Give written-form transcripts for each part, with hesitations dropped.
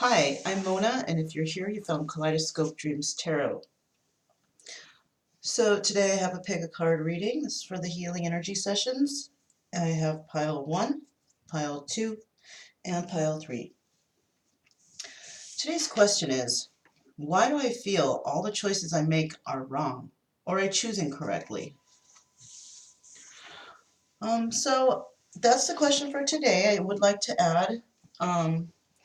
Hi, I'm Mona, and if you're here, you found Kaleidoscope Dreams Tarot. So today I have a pick a card reading. This is for the healing energy sessions. I have pile 1, pile 2, and pile 3. Today's question is, why do I feel all the choices I make are wrong, or I choose incorrectly? So that's the question for today. I would like to add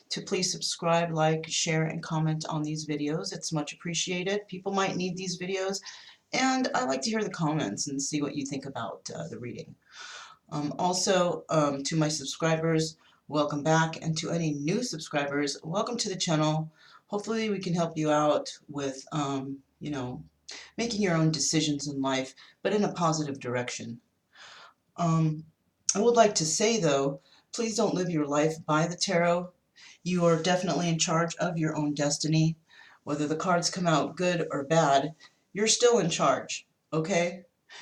to please subscribe, like, share, and comment on these videos. It's much appreciated. People might need these videos, and I like to hear the comments and see what you think about the reading. Also, to my subscribers, welcome back, and to any new subscribers, welcome to the channel. Hopefully we can help you out with, making your own decisions in life, but in a positive direction. I would like to say, though, please don't live your life by the tarot. You are definitely in charge of your own destiny. Whether the cards come out good or bad, you're still in charge, okay?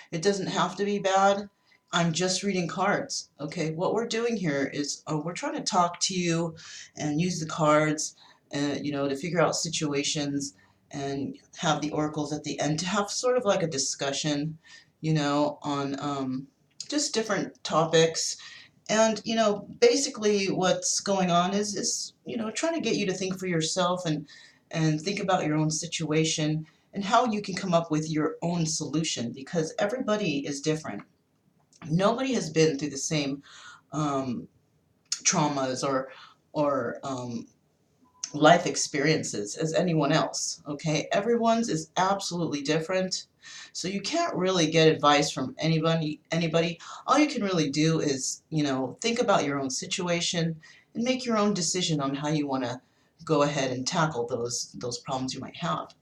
It doesn't have to be bad. I'm just reading cards, okay? What we're doing here is we're trying to talk to you and use the cards, to figure out situations and have the oracles at the end to have sort of like a discussion, on just different topics. And, basically what's going on is trying to get you to think for yourself and think about your own situation and how you can come up with your own solution, because everybody is different. Nobody has been through the same um, traumas or life experiences as anyone else, okay? Everyone's is absolutely different. So you can't really get advice from anybody. All you can really do is, think about your own situation and make your own decision on how you want to go ahead and tackle those problems you might have.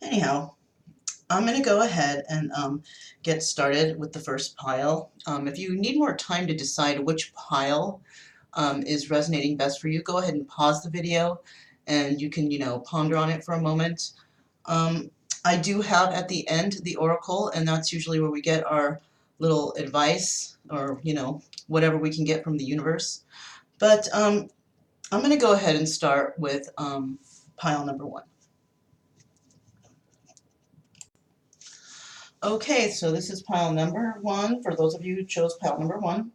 Anyhow, I'm going to go ahead and get started with the first pile. If you need more time to decide which pile is resonating best for you, go ahead and pause the video and you can, ponder on it for a moment. Um, I do have at the end the oracle, and that's usually where we get our little advice or, whatever we can get from the universe. But I'm going to go ahead and start with pile number 1. Okay, so this is pile number 1 for those of you who chose pile number 1.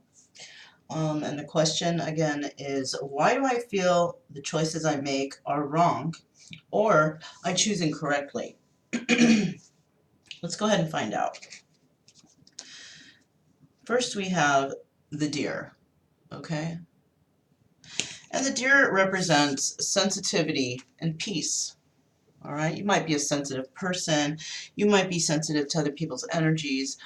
And the question again is, why do I feel the choices I make are wrong or I choose incorrectly? Let's go ahead and find out. First we have the deer, okay? And the deer represents sensitivity and peace, all right? You might be a sensitive person. You might be sensitive to other people's energies.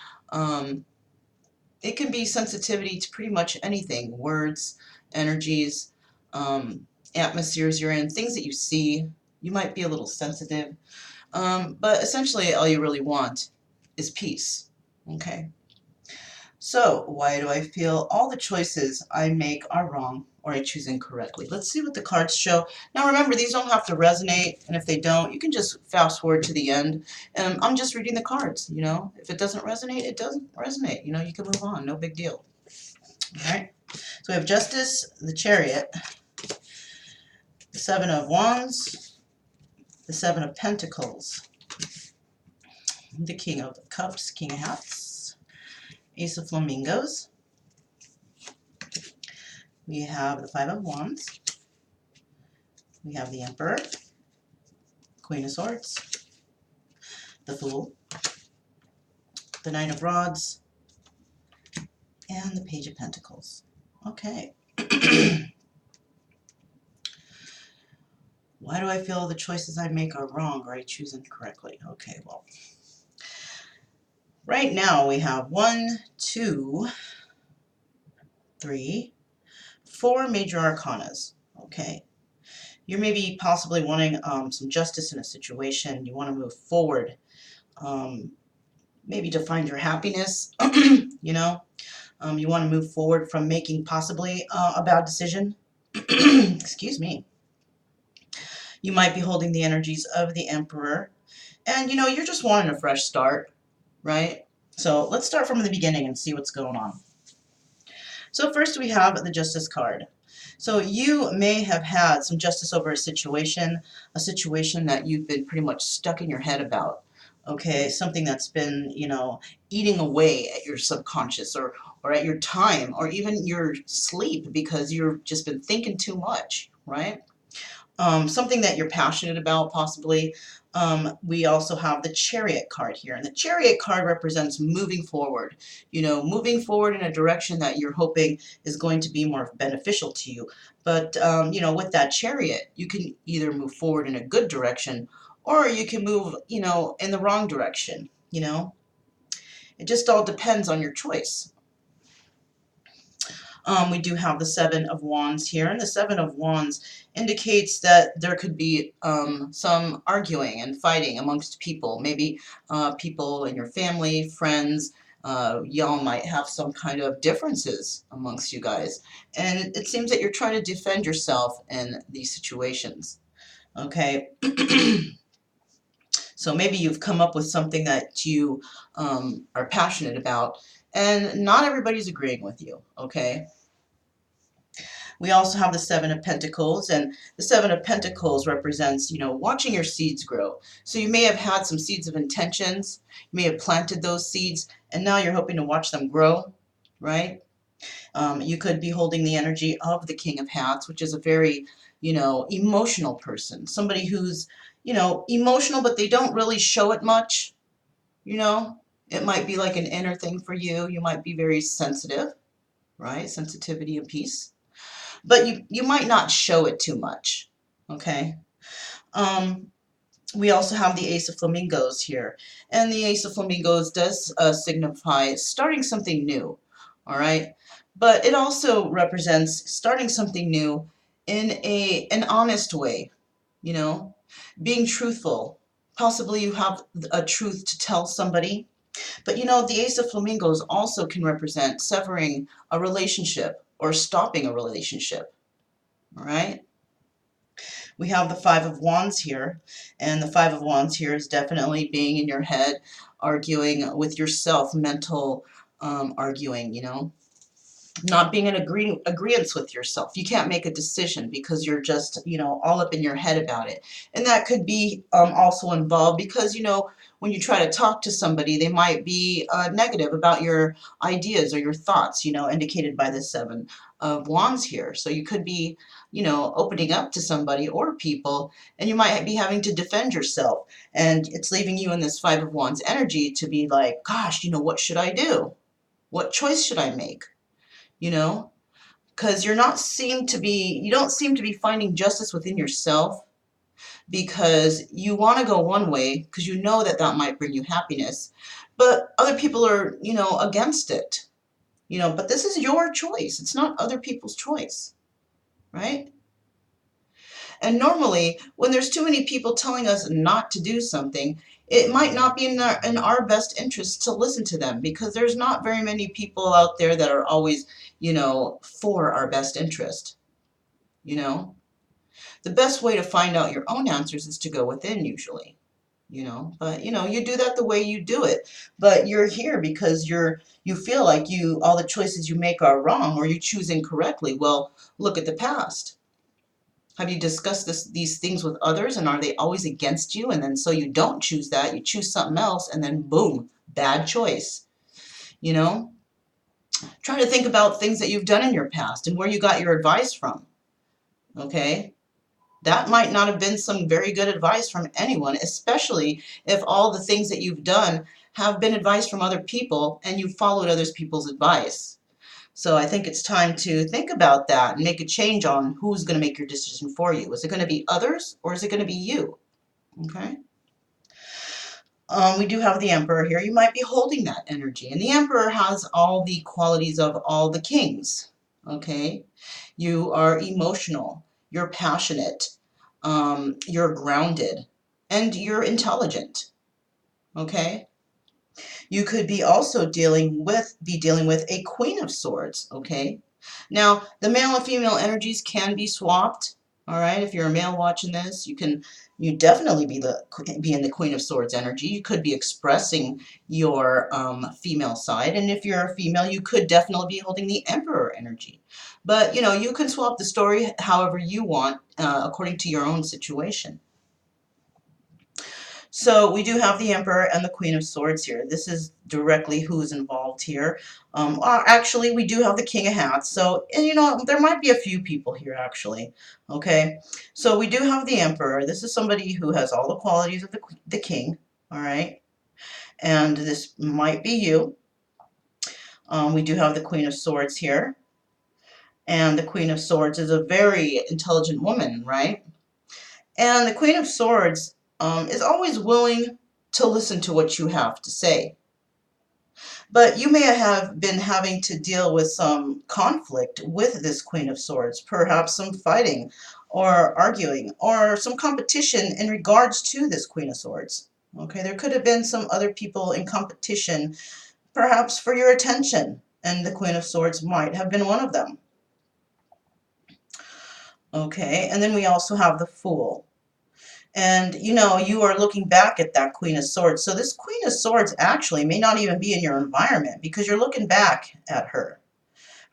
It can be sensitivity to pretty much anything, words, energies, atmospheres you're in, things that you see. You might be a little sensitive, but essentially all you really want is peace, okay? So why do I feel all the choices I make are wrong or I choose incorrectly? Let's see what the cards show. Now remember, these don't have to resonate, and if they don't, you can just fast forward to the end. I'm just reading the cards, If it doesn't resonate, it doesn't resonate. You can move on, no big deal. All right, so we have Justice, the Chariot, the Seven of Wands, the Seven of Pentacles, the King of Cups, King of Hats, Ace of Flamingos. We have the Five of Wands. We have the Emperor, Queen of Swords, the Fool, the Knight of Rods, and the Page of Pentacles. Okay. Why do I feel the choices I make are wrong or I choose incorrectly? Okay, well, right now we have 1, 2, 3, 4 major arcanas. Okay. You're maybe possibly wanting some justice in a situation. You want to move forward, maybe to find your happiness, you want to move forward from making possibly a bad decision. Excuse me. You might be holding the energies of the Emperor, and you're just wanting a fresh start, right? So let's start from the beginning and see what's going on. So first we have the Justice card. So you may have had some justice over a situation that you've been pretty much stuck in your head about. Okay, something that's been, eating away at your subconscious or at your time or even your sleep because you've just been thinking too much, right? Something that you're passionate about, possibly. We also have the Chariot card here, and the Chariot card represents moving forward. Moving forward in a direction that you're hoping is going to be more beneficial to you. But with that Chariot, you can either move forward in a good direction, or you can move, in the wrong direction. It just all depends on your choice. We do have the Seven of Wands here, and the Seven of Wands indicates that there could be some arguing and fighting amongst people. Maybe people in your family, friends, y'all might have some kind of differences amongst you guys. And it seems that you're trying to defend yourself in these situations. Okay. So maybe you've come up with something that you are passionate about, and not everybody's agreeing with you. Okay. We also have the Seven of Pentacles, and the Seven of Pentacles represents, watching your seeds grow. So you may have had some seeds of intentions, you may have planted those seeds, and now you're hoping to watch them grow, right? You could be holding the energy of the King of Hats, which is a very, emotional person. Somebody who's, emotional, but they don't really show it much, It might be like an inner thing for you. You might be very sensitive, right? Sensitivity and peace. But you might not show it too much, okay? We also have the Ace of Flamingos here, and the Ace of Flamingos does signify starting something new, all right? But it also represents starting something new in an honest way, being truthful. Possibly you have a truth to tell somebody, but the Ace of Flamingos also can represent severing a relationship or stopping a relationship. All right. We have the Five of Wands here, and the Five of Wands here is definitely being in your head, arguing with yourself, mental arguing, not being in agreement with yourself. You can't make a decision because you're just, all up in your head about it. And that could be also involved because, when you try to talk to somebody, they might be negative about your ideas or your thoughts, indicated by the Seven of Wands here. So you could be, opening up to somebody or people, and you might be having to defend yourself. And it's leaving you in this Five of Wands energy to be like, gosh, what should I do? What choice should I make? Because you don't seem to be finding justice within yourself because you want to go one way because you know that might bring you happiness, but other people are, against it, but this is your choice. It's not other people's choice, right? And normally, when there's too many people telling us not to do something, it might not be in our best interest to listen to them because there's not very many people out there that are always, for our best interest. The best way to find out your own answers is to go within usually, but you do that the way you do it. But you're here because you feel like all the choices you make are wrong or you choose incorrectly. Well, look at the past. Have you discussed these things with others, and are they always against you? And then so you don't choose that, you choose something else, and then boom, bad choice. Try to think about things that you've done in your past and where you got your advice from. Okay? That might not have been some very good advice from anyone, especially if all the things that you've done have been advice from other people and you've followed other people's advice. So I think it's time to think about that and make a change on who's going to make your decision for you. Is it going to be others or is it going to be you? Okay. We do have the Emperor here. You might be holding that energy. And the Emperor has all the qualities of all the kings. Okay. You are emotional. You're passionate. You're grounded. And you're intelligent. Okay. You could be also dealing with a Queen of Swords, okay? Now, the male and female energies can be swapped, All right, if you're a male watching this, you definitely be in the Queen of Swords energy. You could be expressing your female side, and if you're a female, you could definitely be holding the Emperor energy. But you know, you can swap the story however you want, according to your own situation. So we do have the Emperor and the Queen of Swords here. This is directly who's involved here. Actually, we do have the King of Hats. So, and you know, there might be a few people here actually. Okay, so we do have the Emperor. This is somebody who has all the qualities of the King. All right, and this might be you. We do have the Queen of Swords here. And the Queen of Swords is a very intelligent woman, right? And the Queen of Swords is always willing to listen to what you have to say. But you may have been having to deal with some conflict with this Queen of Swords, perhaps some fighting or arguing or some competition in regards to this Queen of Swords. Okay, there could have been some other people in competition, perhaps for your attention, and the Queen of Swords might have been one of them. Okay, and then we also have the Fool. And you know, you are looking back at that Queen of Swords. So this Queen of Swords actually may not even be in your environment because you're looking back at her,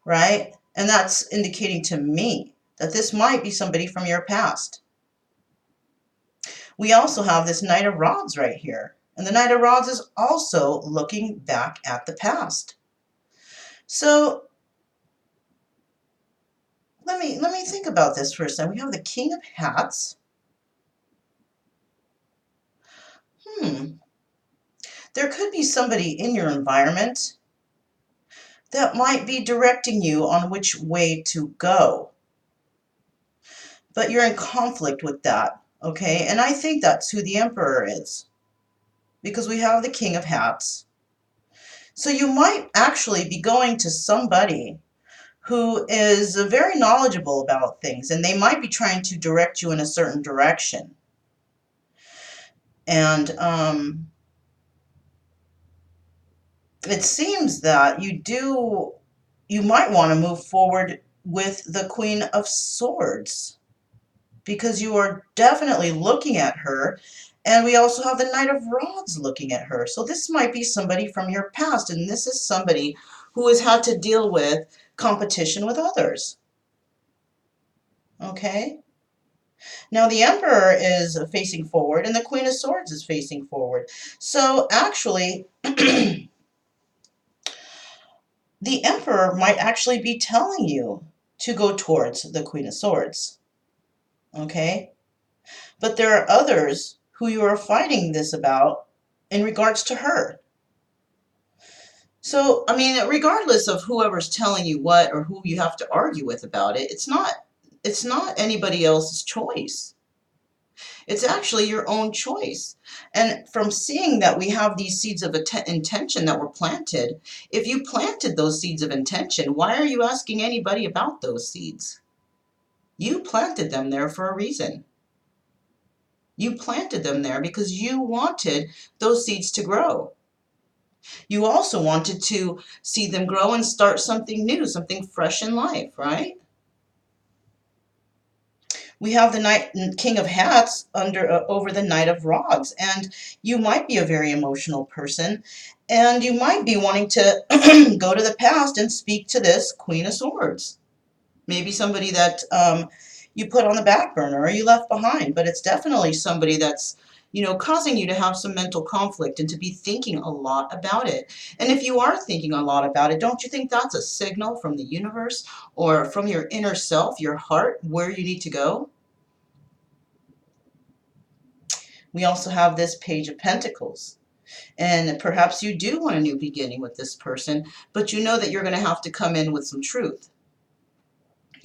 right? And that's indicating to me that this might be somebody from your past. We also have this Knight of Rods right here. And the Knight of Rods is also looking back at the past. So let me think about this for a second. We have the King of Hats. There could be somebody in your environment that might be directing you on which way to go. But you're in conflict with that, okay? And I think that's who the Emperor is, because we have the King of Hats. So you might actually be going to somebody who is very knowledgeable about things, and they might be trying to direct you in a certain direction. And it seems that you might want to move forward with the Queen of Swords, because you are definitely looking at her. And we also have the Knight of Rods looking at her. So this might be somebody from your past, and this is somebody who has had to deal with competition with others. Okay? Now the Emperor is facing forward, and the Queen of Swords is facing forward. So actually, the Emperor might actually be telling you to go towards the Queen of Swords. Okay? But there are others who you are fighting this about in regards to her. So, I mean, regardless of whoever's telling you what or who you have to argue with about it, it's not anybody else's choice. It's actually your own choice. And from seeing that we have these seeds of intention that were planted, if you planted those seeds of intention, why are you asking anybody about those seeds? You planted them there for a reason. You planted them there because you wanted those seeds to grow. You also wanted to see them grow and start something new, something fresh in life, right? We have the King of Hats over the Knight of Rods, and you might be a very emotional person, and you might be wanting to go to the past and speak to this Queen of Swords. Maybe somebody that you put on the back burner or you left behind, but it's definitely somebody that's, you know, causing you to have some mental conflict and to be thinking a lot about it. And if you are thinking a lot about it, don't you think that's a signal from the universe or from your inner self, your heart, where you need to go? We also have this Page of Pentacles. And perhaps you do want a new beginning with this person, but you know that you're going to have to come in with some truth.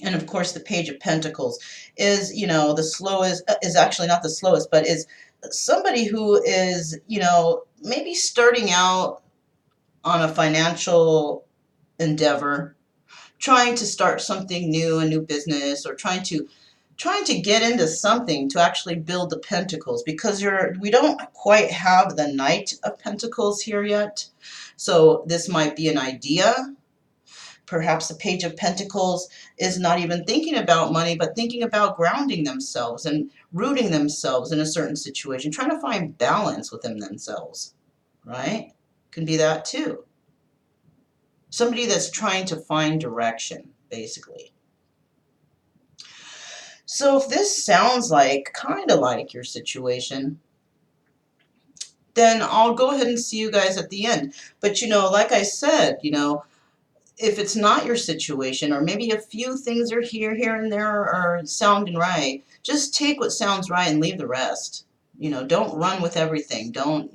And of course, the Page of Pentacles is, you know, the slowest, is actually not the slowest, but is somebody who is, you know, maybe starting out on a financial endeavor, trying to start something new, a new business, or trying to get into something to actually build the pentacles, because we don't quite have the Knight of Pentacles here yet. So this might be an idea Perhaps the Page of Pentacles is not even thinking about money, but thinking about grounding themselves and rooting themselves in a certain situation, trying to find balance within themselves, right? Can be that too. Somebody that's trying to find direction, basically. So if this sounds like, kind of like your situation, then I'll go ahead and see you guys at the end. But, like I said, if it's not your situation, or maybe a few things are here and there are sounding right, just take what sounds right and leave the rest. Don't run with everything. Don't,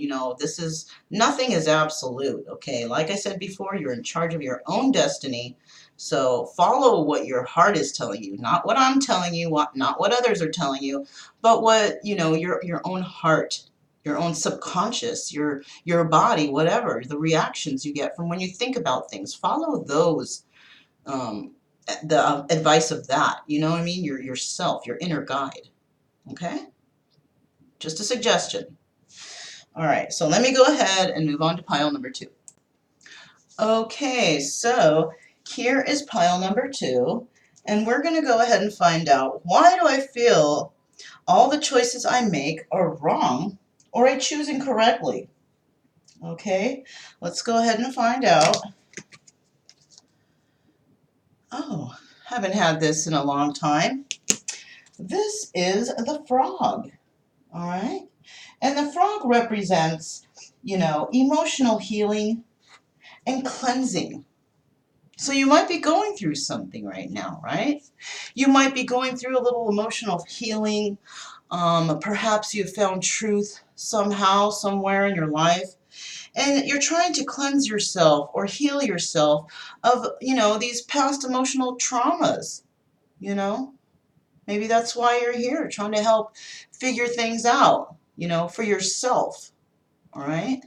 nothing is absolute, okay? Like I said before, you're in charge of your own destiny. So follow what your heart is telling you, not what I'm telling you, not what others are telling you, but what, your own heart, your own subconscious, your body, whatever, the reactions you get from when you think about things. Follow those, the advice of that, you know what I mean? Yourself, your inner guide, okay? Just a suggestion. All right, so let me go ahead and move on to pile number 2. Okay, so here is pile number 2, and we're going to go ahead and find out, why do I feel all the choices I make are wrong, or I choose incorrectly? Okay, let's go ahead and find out. Oh, haven't had this in a long time. This is the frog, all right? And the frog represents, emotional healing and cleansing. So you might be going through something right now, right? You might be going through a little emotional healing. Perhaps you found truth somehow, somewhere in your life. And you're trying to cleanse yourself or heal yourself of, these past emotional traumas, Maybe that's why you're here, trying to help figure things out, for yourself, all right?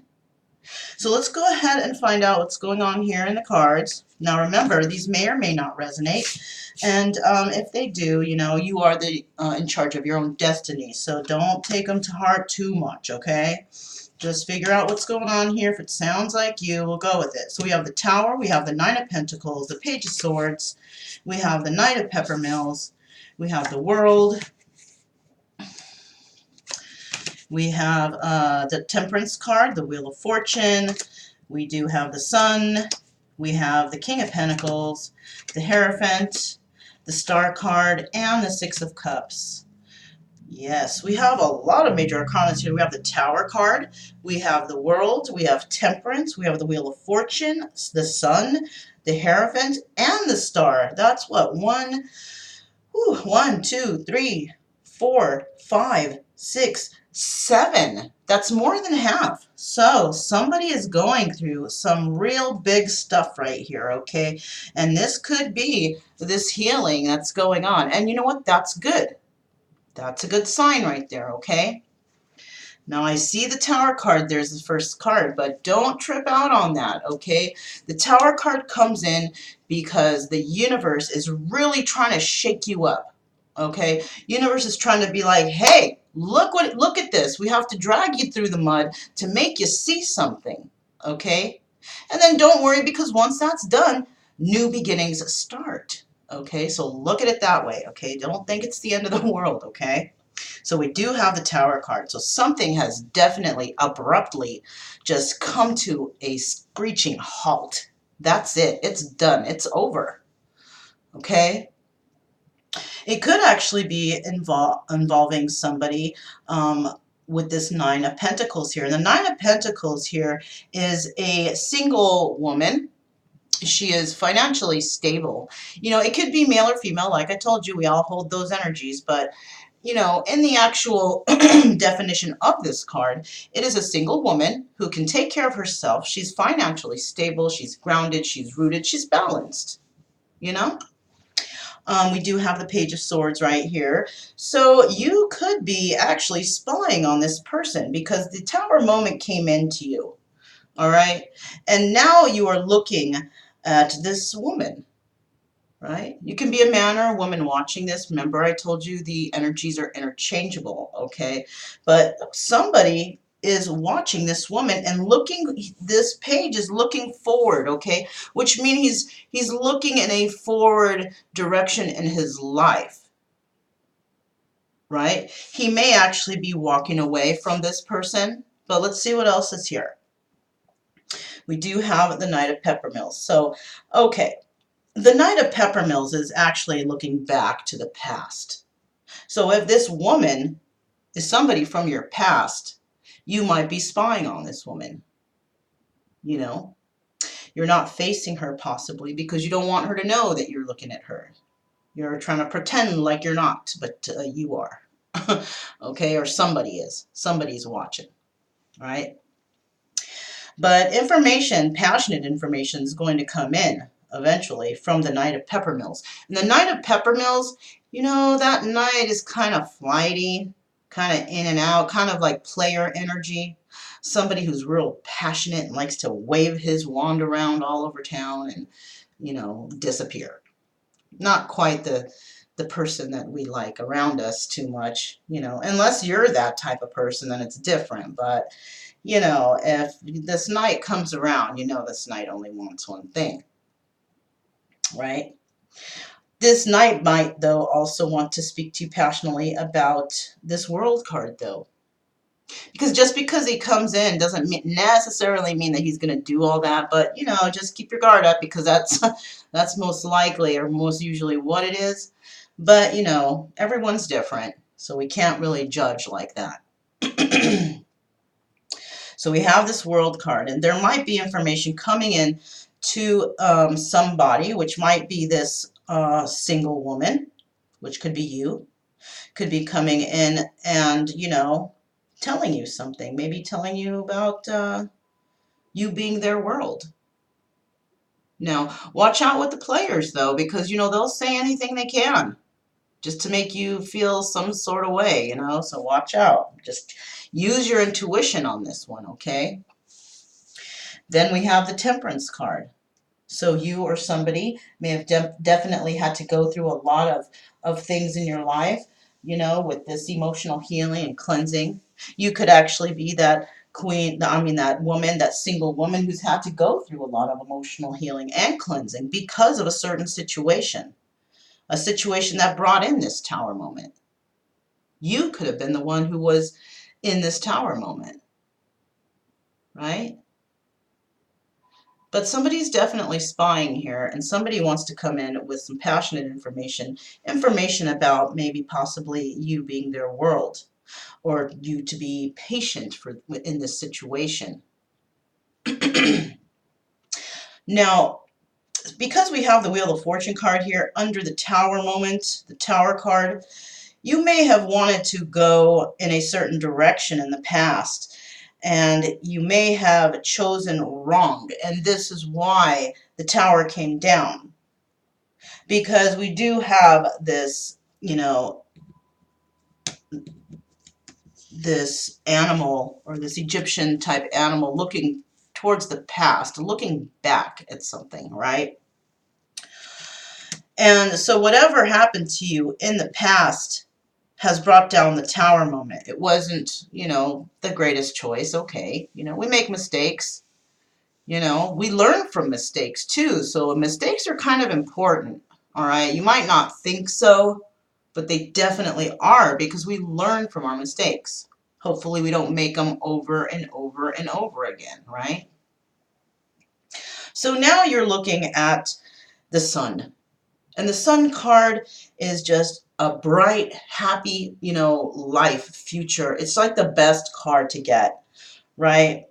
So let's go ahead and find out what's going on here in the cards. Now remember, these may or may not resonate, and if they do, you are in charge of your own destiny, so don't take them to heart too much, okay? Just figure out what's going on here. If it sounds like you, we'll go with it. So we have the Tower, we have the Nine of Pentacles, the Page of Swords, we have the Knight of Peppermills, we have the World, we have the Temperance card, the Wheel of Fortune, we do have the Sun, we have the King of Pentacles, the Hierophant, the Star card, and the Six of Cups. Yes, we have a lot of major arcana here. We have the Tower card, we have the World, we have Temperance, we have the Wheel of Fortune, the Sun, the Hierophant, and the Star. That's what, 1, 2, 3, 4, 5, 6, 7. That's more than half. So somebody is going through some real big stuff right here, okay? And this could be this healing that's going on. And you know what? That's good. That's a good sign right there, okay? Now I see the Tower card, there's the first card, but don't trip out on that, okay? The Tower card comes in because the universe is really trying to shake you up, okay? Universe is trying to be like, hey, look at this. We have to drag you through the mud to make you see something, okay? And then don't worry, because once that's done, new beginnings start, okay? So look at it that way, okay? Don't think it's the end of the world, okay? So we do have the Tower card. So something has definitely abruptly just come to a screeching halt. That's it. It's done. It's over. Okay? It could actually be involving somebody with this Nine of Pentacles here. And the Nine of Pentacles here is a single woman. She is financially stable. It could be male or female. Like I told you, we all hold those energies, but in the actual definition of this card, it is a single woman who can take care of herself. She's financially stable, she's grounded, she's rooted, she's balanced, We do have the Page of Swords right here. So you could be actually spying on this person because the Tower moment came into you, all right? And now you are looking at this woman. Right? You can be a man or a woman watching this. Remember, I told you the energies are interchangeable, okay? But somebody is watching this woman and looking, this page is looking forward, okay? Which means he's looking in a forward direction in his life, right? He may actually be walking away from this person, but let's see what else is here. We do have the Knight of Peppermills. So, okay, the Knight of Peppermills is actually looking back to the past. So if this woman is somebody from your past, you might be spying on this woman. You know, you're not facing her possibly because you don't want her to know that you're looking at her. You're trying to pretend like you're not, but you are. Okay, or somebody is. Somebody's watching, right? But information, passionate information, is going to come in eventually from the Knight of Peppermills. And the Knight of Peppermills, you know, that knight is kind of flighty, kind of in and out, kind of like player energy. Somebody who's real passionate and likes to wave his wand around all over town and, you know, disappear. Not quite the person that we like around us too much, you know, unless you're that type of person, then it's different. But you know, if this knight comes around, you know this knight only wants one thing, right? This knight might, though, also want to speak to you passionately about this world card, though. Because just because he comes in doesn't necessarily mean that he's going to do all that, but, you know, just keep your guard up because that's most likely or most usually what it is. But, you know, everyone's different, so we can't really judge like that. So we have this world card, and there might be information coming in to somebody, which might be this single woman, which could be you, could be coming in and, you know, telling you something, maybe telling you about you being their world. Now, watch out with the players, though, because, you know, they'll say anything they can just to make you feel some sort of way, you know, so watch out. Just use your intuition on this one, okay? Then we have the Temperance card. So you or somebody may have definitely had to go through a lot of things in your life, you know, with this emotional healing and cleansing. You could actually be that queen, I mean, that woman, that single woman who's had to go through a lot of emotional healing and cleansing because of a certain situation, a situation that brought in this tower moment. You could have been the one who was in this tower moment, right? But somebody's definitely spying here, and somebody wants to come in with some passionate information about maybe possibly you being their world, or you to be patient in this situation. Now, because we have the Wheel of Fortune card here under the Tower moment, the Tower card, you may have wanted to go in a certain direction in the past, and you may have chosen wrong, and this is why the Tower came down. Because we do have this, you know, this animal or this Egyptian type animal looking towards the past, looking back at something, right? And so whatever happened to you in the past has brought down the Tower moment. It wasn't, you know, the greatest choice. Okay, you know, we make mistakes. You know, we learn from mistakes too. So mistakes are kind of important. All right, you might not think so, but they definitely are because we learn from our mistakes. Hopefully we don't make them over and over and over again, right? So now you're looking at the Sun. And the Sun card is just a bright, happy, you know, life, future. It's like the best card to get, right?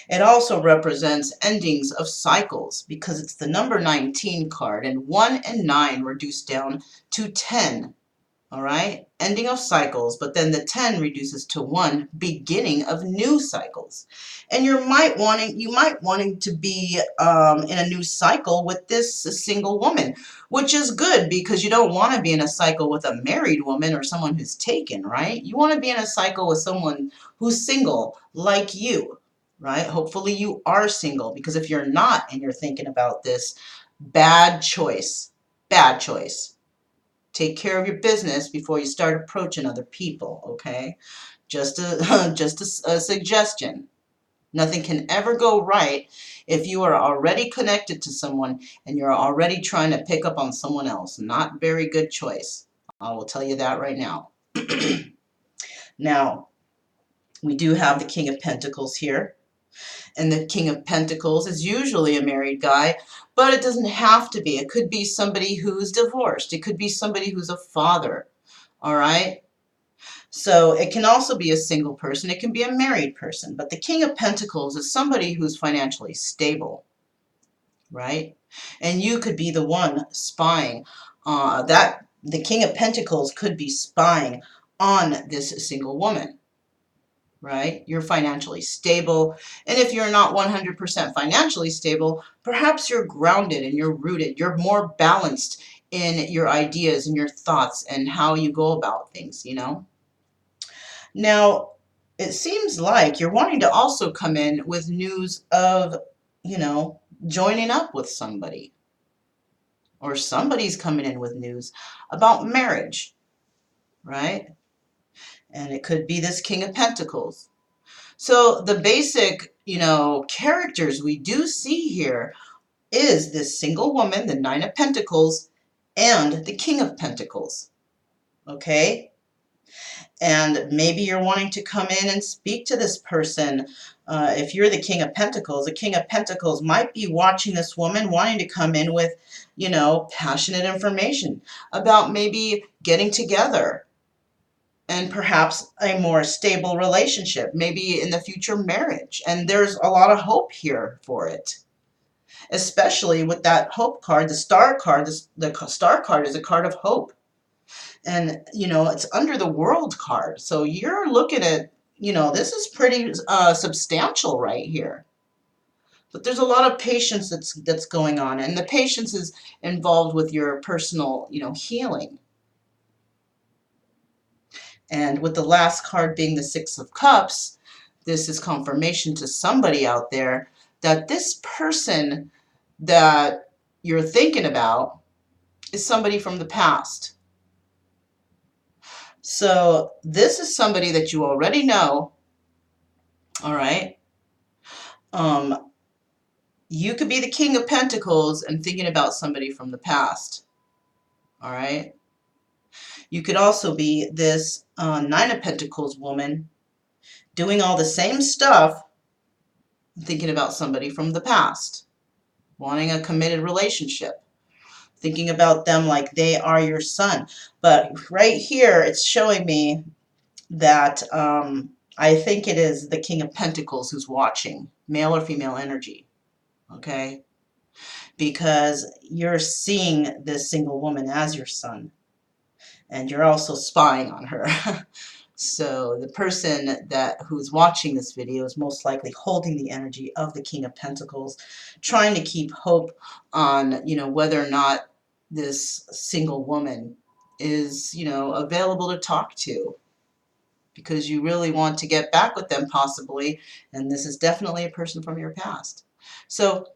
It also represents endings of cycles because it's the number 19 card, and 1 and 9 reduced down to 10. All right, ending of cycles, but then the 10 reduces to 1, beginning of new cycles. And you might wanting to be in a new cycle with this single woman, which is good because you don't want to be in a cycle with a married woman or someone who's taken, right? You want to be in a cycle with someone who's single like you, right? Hopefully you are single, because if you're not and you're thinking about this, bad choice, bad choice. Take care of your business before you start approaching other people, okay? Just a, a suggestion. Nothing can ever go right if you are already connected to someone and you're already trying to pick up on someone else. Not very good choice. I will tell you that right now. Now, we do have the King of Pentacles here. And the King of Pentacles is usually a married guy, but it doesn't have to be. It could be somebody who's divorced. It could be somebody who's a father. All right? So it can also be a single person. It can be a married person. But the King of Pentacles is somebody who's financially stable, right? And you could be the one spying. The King of Pentacles could be spying on this single woman, right? You're financially stable. And if you're not 100% financially stable, perhaps you're grounded and you're rooted. You're more balanced in your ideas and your thoughts and how you go about things, you know? Now, it seems like you're wanting to also come in with news of, you know, joining up with somebody. Or somebody's coming in with news about marriage, right? And it could be this King of Pentacles. So the basic, you know, characters we do see here is this single woman, the Nine of Pentacles, and the King of Pentacles. Okay? And maybe you're wanting to come in and speak to this person. If you're the King of Pentacles might be watching this woman, wanting to come in with, you know, passionate information about maybe getting together and perhaps a more stable relationship, maybe in the future marriage. And there's a lot of hope here for it, especially with that hope card, the star card. The star card is a card of hope. And, you know, it's under the world card. So you're looking at, you know, this is pretty substantial right here. But there's a lot of patience that's going on. And the patience is involved with your personal, you know, healing. And with the last card being the Six of Cups, this is confirmation to somebody out there that this person that you're thinking about is somebody from the past. So this is somebody that you already know, all right? You could be the King of Pentacles and thinking about somebody from the past, all right? You could also be this Nine of Pentacles woman doing all the same stuff, thinking about somebody from the past, wanting a committed relationship, thinking about them like they are your son. But right here, it's showing me that I think it is the King of Pentacles who's watching, male or female energy, okay? Because you're seeing this single woman as your son, and you're also spying on her. So the person who's watching this video is most likely holding the energy of the King of Pentacles, trying to keep hope on, you know, whether or not this single woman is, you know, available to talk to, because you really want to get back with them possibly, and this is definitely a person from your past. So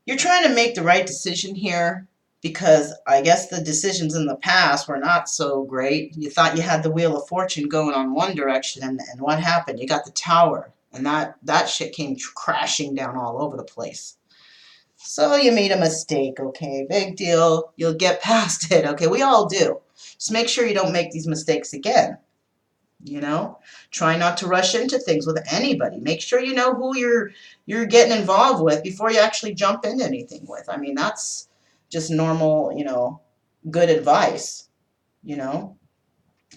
you're trying to make the right decision here, because I guess the decisions in the past were not so great. You thought you had the Wheel of Fortune going on one direction, and what happened? You got the Tower, and that shit came crashing down all over the place. So you made a mistake, okay? Big deal. You'll get past it, okay? We all do. Just make sure you don't make these mistakes again. You know, try not to rush into things with anybody. Make sure you know who you're getting involved with before you actually jump into anything with. I mean, that's just normal, you know, good advice. You know,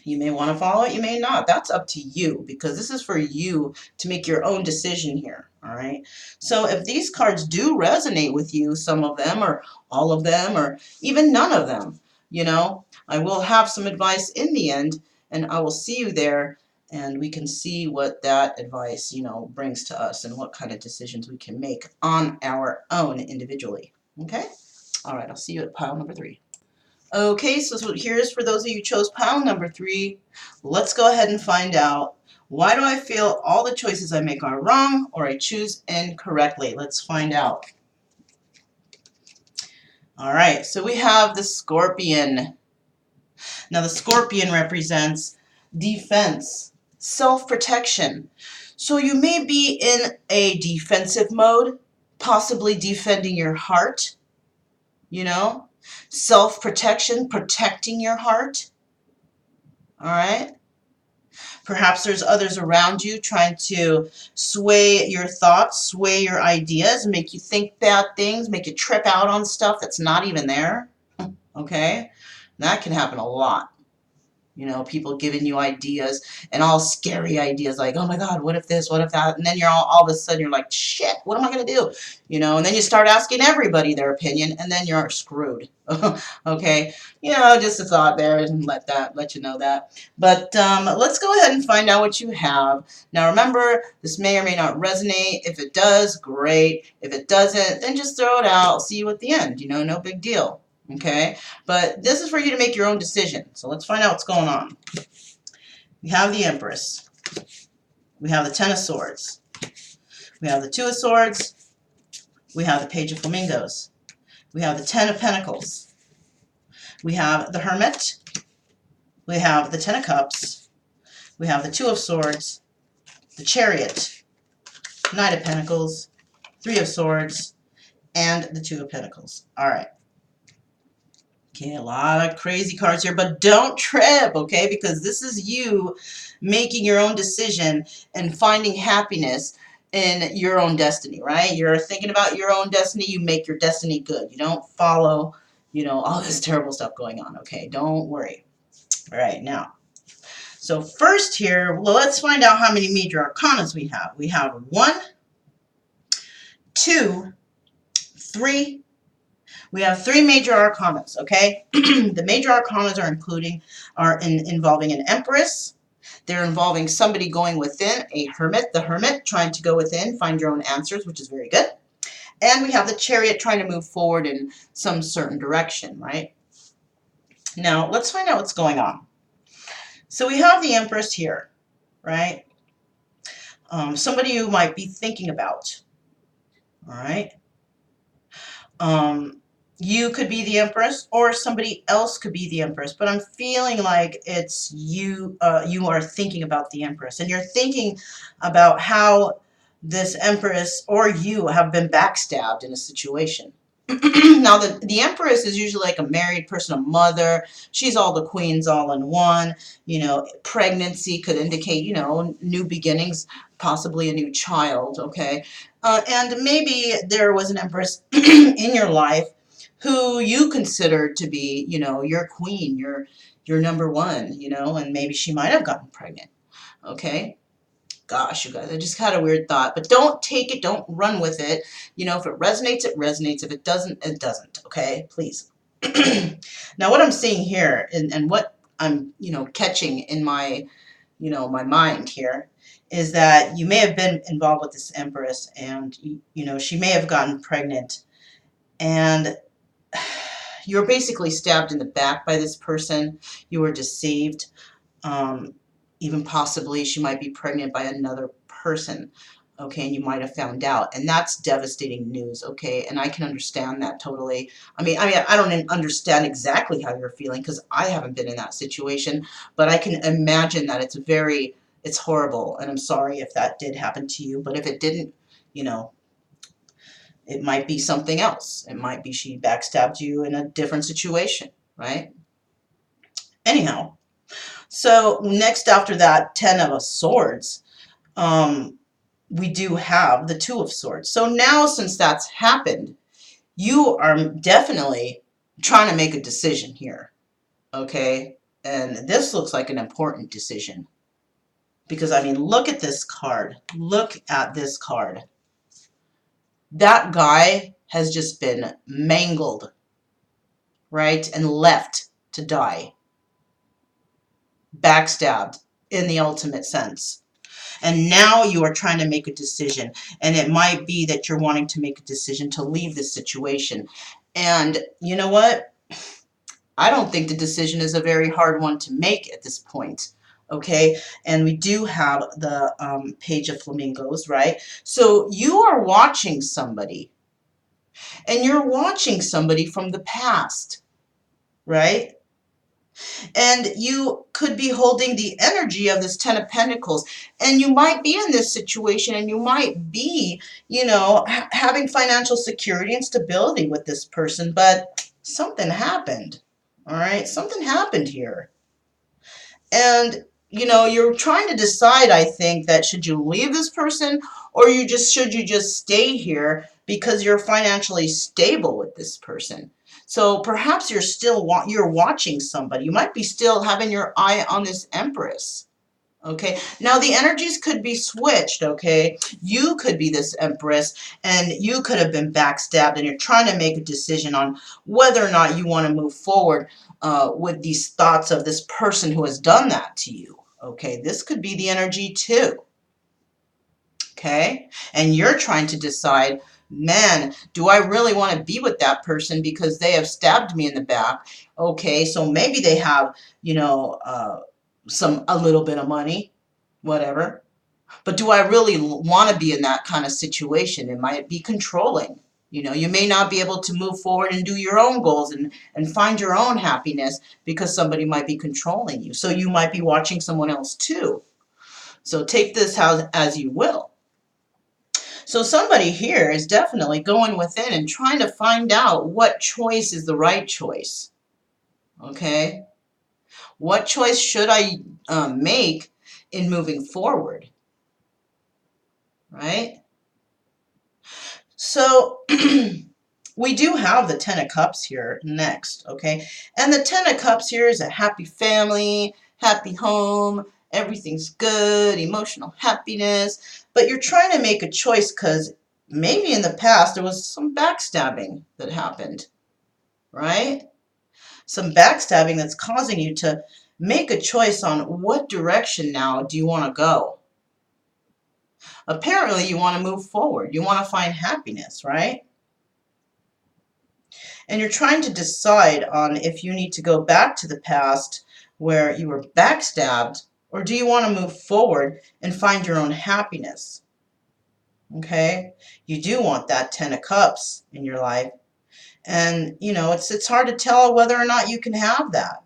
you may want to follow it, you may not. That's up to you, because this is for you to make your own decision here. All right. So if these cards do resonate with you, some of them or all of them or even none of them, you know, I will have some advice in the end, and I will see you there, and we can see what that advice, you know, brings to us and what kind of decisions we can make on our own individually. Okay? All right, I'll see you at pile number 3. Okay, so here's for those of you who chose pile number 3. Let's go ahead and find out, why do I feel all the choices I make are wrong or I choose incorrectly? Let's find out. All right, so we have the Scorpion. Now the Scorpion represents defense, self-protection. So you may be in a defensive mode, possibly defending your heart, you know, self-protection, protecting your heart, all right? Perhaps there's others around you trying to sway your thoughts, sway your ideas, make you think bad things, make you trip out on stuff that's not even there, okay? That can happen a lot. You know, people giving you ideas and all scary ideas like, oh my God, what if this, what if that? And then you're all of a sudden you're like, shit, what am I going to do? You know, and then you start asking everybody their opinion and then you're screwed. Okay. You know, just a thought there and let you know that. But let's go ahead and find out what you have. Now remember, this may or may not resonate. If it does, great. If it doesn't, then just throw it out. See you at the end. You know, no big deal. Okay, but this is for you to make your own decision. So let's find out what's going on. We have the Empress. We have the Ten of Swords. We have the Two of Swords. We have the Page of Flamingos. We have the Ten of Pentacles. We have the Hermit. We have the Ten of Cups. We have the Two of Swords. The Chariot. Knight of Pentacles. Three of Swords. And the Two of Pentacles. All right. Okay, a lot of crazy cards here, but don't trip, okay? Because this is you making your own decision and finding happiness in your own destiny, right? You're thinking about your own destiny. You make your destiny good. You don't follow, you know, all this terrible stuff going on, okay? Don't worry. All right, now. So first here, well, let's find out how many major arcanas we have. We have 1, 2, 3, we have 3 major arcanas, okay? The major arcanas are involving an Empress. They're involving somebody going within, a Hermit, the Hermit trying to go within, find your own answers, which is very good. And we have the Chariot trying to move forward in some certain direction, right? Now, let's find out what's going on. So we have the Empress here, right? Somebody you might be thinking about, all right? You could be the Empress or somebody else could be the Empress, but I'm feeling like it's you, you are thinking about the Empress and you're thinking about how this Empress or you have been backstabbed in a situation. Now, the Empress is usually like a married person, a mother. She's all the queens all in one. You know, pregnancy could indicate, you know, new beginnings, possibly a new child, okay? And maybe there was an Empress in your life who you considered to be, you know, your queen, your number one, you know, and maybe she might have gotten pregnant, okay? Gosh, you guys, I just had a weird thought, but don't take it, don't run with it. You know, if it resonates, it resonates. If it doesn't, it doesn't, okay? Please. Now, what I'm seeing here and what I'm, you know, catching in my, you know, my mind here is that you may have been involved with this Empress and, you know, she may have gotten pregnant and you're basically stabbed in the back by this person. You were deceived. Even possibly she might be pregnant by another person, okay, and you might have found out, and that's devastating news, okay, and I can understand that totally. I mean, I don't understand exactly how you're feeling because I haven't been in that situation, but I can imagine that it's horrible, and I'm sorry if that did happen to you, but if it didn't, you know, it might be something else. It might be she backstabbed you in a different situation, right? Anyhow, so next after that 10 of Swords, we do have the Two of Swords. So now since that's happened, you are definitely trying to make a decision here, okay? And this looks like an important decision. Because, I mean, look at this card. Look at this card. That guy has just been mangled, right? And left to die. Backstabbed in the ultimate sense. And now you are trying to make a decision. And it might be that you're wanting to make a decision to leave this situation. And you know what? I don't think the decision is a very hard one to make at this point. Okay, and we do have the Page of Flamingos, right? So you are watching somebody, and you're watching somebody from the past, right? And you could be holding the energy of this Ten of Pentacles. And you might be in this situation and you might be, having financial security and stability with this person, but something happened. All right, something happened here. And you're trying to decide, I think, that should you leave this person or should you just stay here because you're financially stable with this person. So perhaps you're watching somebody. You might be still having your eye on this Empress. Okay, now the energies could be switched. Okay, you could be this Empress and you could have been backstabbed and you're trying to make a decision on whether or not you want to move forward with these thoughts of this person who has done that to you. Okay, this could be the energy too. Okay, and you're trying to decide, man, do I really want to be with that person because they have stabbed me in the back? Okay, so maybe they have, a little bit of money, whatever. But do I really want to be in that kind of situation? It might be controlling. You may not be able to move forward and do your own goals and find your own happiness because somebody might be controlling you. So you might be watching someone else too. So take this as you will. So somebody here is definitely going within and trying to find out what choice is the right choice. Okay? What choice should I make in moving forward? Right? So we do have the Ten of Cups here next, okay? And the Ten of Cups here is a happy family, happy home, everything's good, emotional happiness. But you're trying to make a choice because maybe in the past there was some backstabbing that happened, right? Some backstabbing that's causing you to make a choice on what direction now do you want to go. Apparently you want to move forward. You want to find happiness, right? And you're trying to decide on if you need to go back to the past where you were backstabbed, or do you want to move forward and find your own happiness? Okay? You do want that Ten of Cups in your life. And, it's hard to tell whether or not you can have that.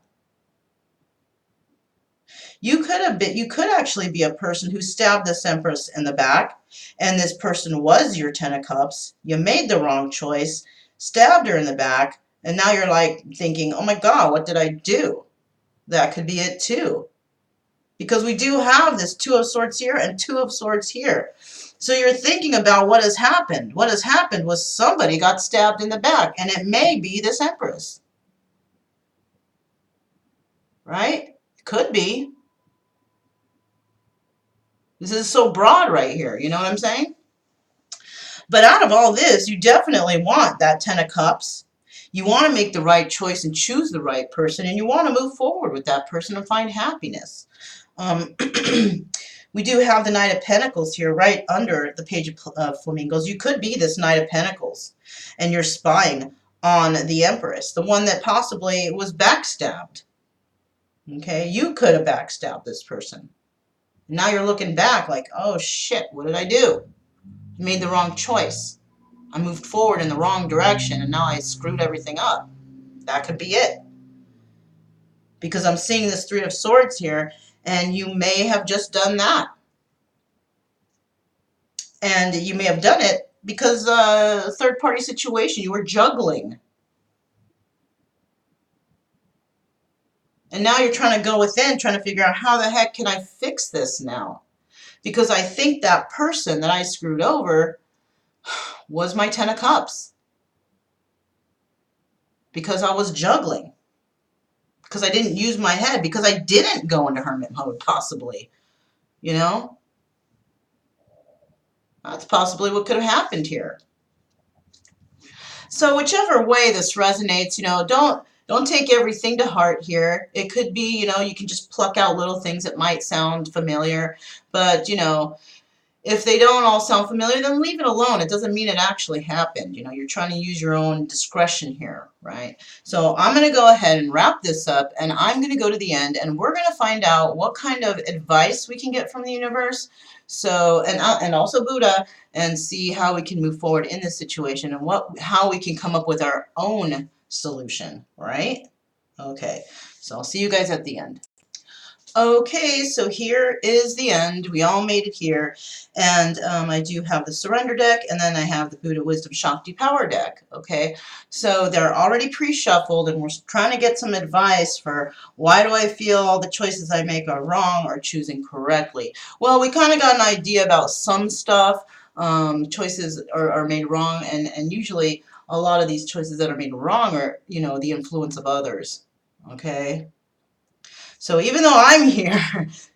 You could actually be a person who stabbed this Empress in the back, and this person was your Ten of Cups. You made the wrong choice, stabbed her in the back, and now you're like thinking, oh my God, what did I do? That could be it too. Because we do have this Two of Swords here and Two of Swords here. So you're thinking about what has happened. What has happened was somebody got stabbed in the back, and it may be this Empress. Right? Could be. This is so broad right here. You know what I'm saying? But out of all this, you definitely want that Ten of Cups. You want to make the right choice and choose the right person, and you want to move forward with that person and find happiness. We do have the Knight of Pentacles here right under the Page of Flamingos. You could be this Knight of Pentacles, and you're spying on the Empress, the one that possibly was backstabbed. Okay, you could have backstabbed this person. Now you're looking back like, oh shit, what did I do? I made the wrong choice. I moved forward in the wrong direction and now I screwed everything up. That could be it. Because I'm seeing this Three of Swords here and you may have just done that. And you may have done it because third party situation, you were juggling. And now you're trying to go within, trying to figure out how the heck can I fix this now? Because I think that person that I screwed over was my Ten of Cups. Because I was juggling. Because I didn't use my head. Because I didn't go into hermit mode, possibly. You know? That's possibly what could have happened here. So whichever way this resonates, don't take everything to heart here. It could be, you can just pluck out little things that might sound familiar. But, if they don't all sound familiar, then leave it alone. It doesn't mean it actually happened. You're trying to use your own discretion here, right? So I'm going to go ahead and wrap this up, and I'm going to go to the end, and we're going to find out what kind of advice we can get from the universe. So, and also Buddha, and see how we can move forward in this situation and how we can come up with our own solution, right? Okay. So I'll see you guys at the end. Okay, so here is the end. We all made it here. And I do have the Surrender deck, and then I have the Buddha Wisdom Shakti Power deck. Okay, so they're already pre-shuffled, and we're trying to get some advice for why do I feel all the choices I make are wrong or choosing correctly. Well, we kind of got an idea about some stuff. Choices are made wrong, and usually a lot of these choices that are made wrong are, you know, the influence of others. Okay. So even though I'm here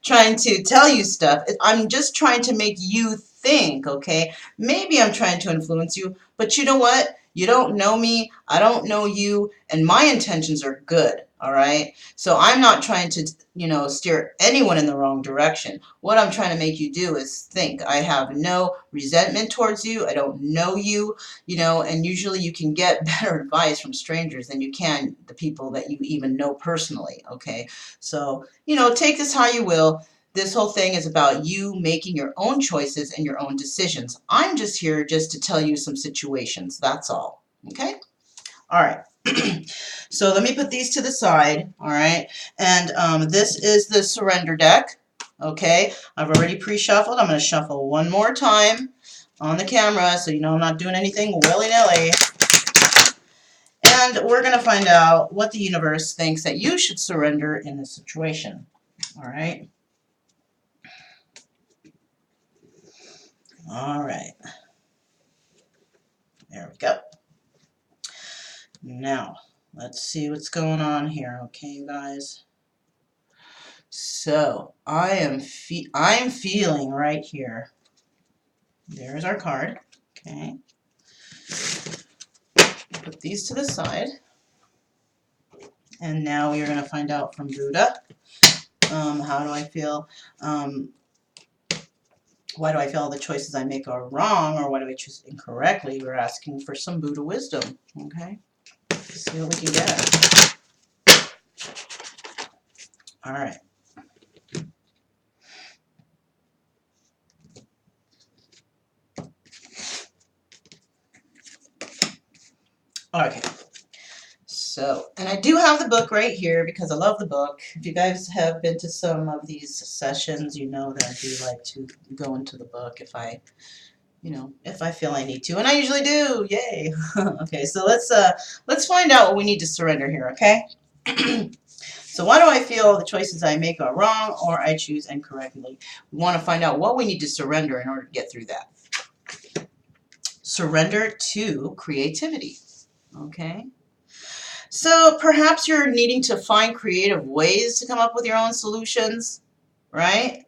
trying to tell you stuff, I'm just trying to make you think, okay? Maybe I'm trying to influence you, but you know what? You don't know me, I don't know you, and my intentions are good, all right? So I'm not trying to, you know, steer anyone in the wrong direction. What I'm trying to make you do is think. I have no resentment towards you. I don't know you, you know, and usually you can get better advice from strangers than you can the people that you even know personally, okay? So, you know, take this how you will. This whole thing is about you making your own choices and your own decisions. I'm just here just to tell you some situations. That's all. Okay? All right. So let me put these to the side. All right. And this is the Surrender deck. Okay. I've already pre-shuffled. I'm going to shuffle one more time on the camera so you know I'm not doing anything willy-nilly. And we're going to find out what the universe thinks that you should surrender in this situation. All right. All right. There we go. Now, let's see what's going on here. Okay, you guys. So, I'm feeling right here. There's our card. Okay. Put these to the side. And now we are going to find out from Buddha. How do I feel? Why do I feel the choices I make are wrong, or why do I choose incorrectly? We're asking for some Buddha wisdom. Okay. Let's see what we can get. All right. Okay. So, and I do have the book right here because I love the book. If you guys have been to some of these sessions, you know that I do like to go into the book if I, you know, if I feel I need to, and I usually do. Yay. Okay, so let's find out what we need to surrender here, okay? So why do I feel the choices I make are wrong or I choose incorrectly? We want to find out what we need to surrender in order to get through that. Surrender to creativity. Okay? So perhaps you're needing to find creative ways to come up with your own solutions, right?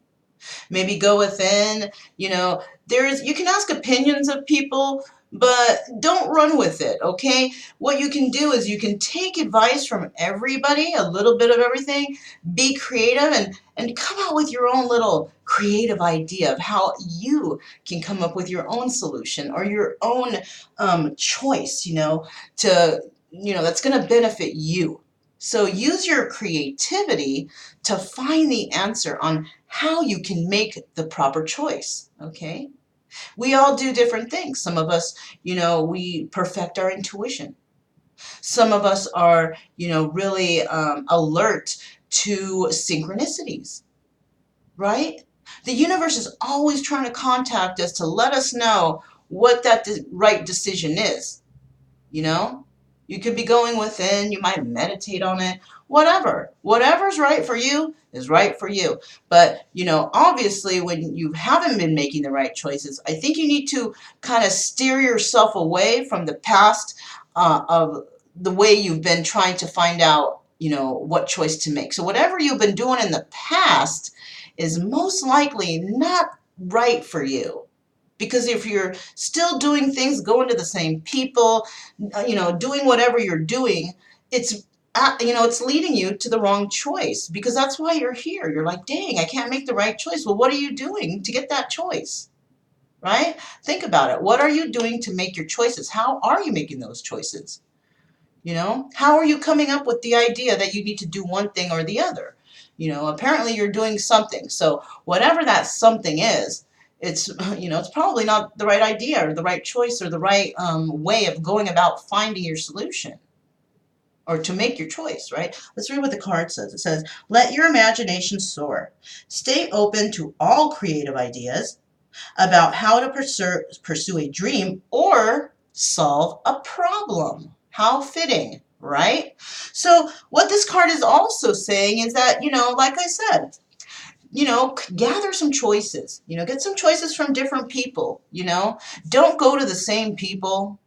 Maybe go within, you know, you can ask opinions of people, but don't run with it, okay? What you can do is you can take advice from everybody, a little bit of everything, be creative, and come out with your own little creative idea of how you can come up with your own solution or your own choice, you know, that's going to benefit you. So use your creativity to find the answer on how you can make the proper choice, okay? We all do different things. Some of us, you know, we perfect our intuition. Some of us are, you know, really alert to synchronicities, right? The universe is always trying to contact us to let us know what that right decision is, you know? You could be going within, you might meditate on it, whatever. Whatever's right for you is right for you. But, you know, obviously when you haven't been making the right choices, I think you need to kind of steer yourself away from the past of the way you've been trying to find out, you know, what choice to make. So whatever you've been doing in the past is most likely not right for you. Because if you're still doing things, going to the same people, you know, doing whatever you're doing, it's, you know, it's leading you to the wrong choice because that's why you're here. You're like, dang, I can't make the right choice. Well, what are you doing to get that choice? Right? Think about it. What are you doing to make your choices? How are you making those choices? You know, how are you coming up with the idea that you need to do one thing or the other? You know, apparently you're doing something. So whatever that something is, it's, you know, it's probably not the right idea or the right choice or the right way of going about finding your solution. or to make your choice, right? Let's read what the card says. It says, let your imagination soar. Stay open to all creative ideas about how to pursue a dream or solve a problem. How fitting, right? So what this card is also saying is that, like I said, gather some choices, get some choices from different people, don't go to the same people.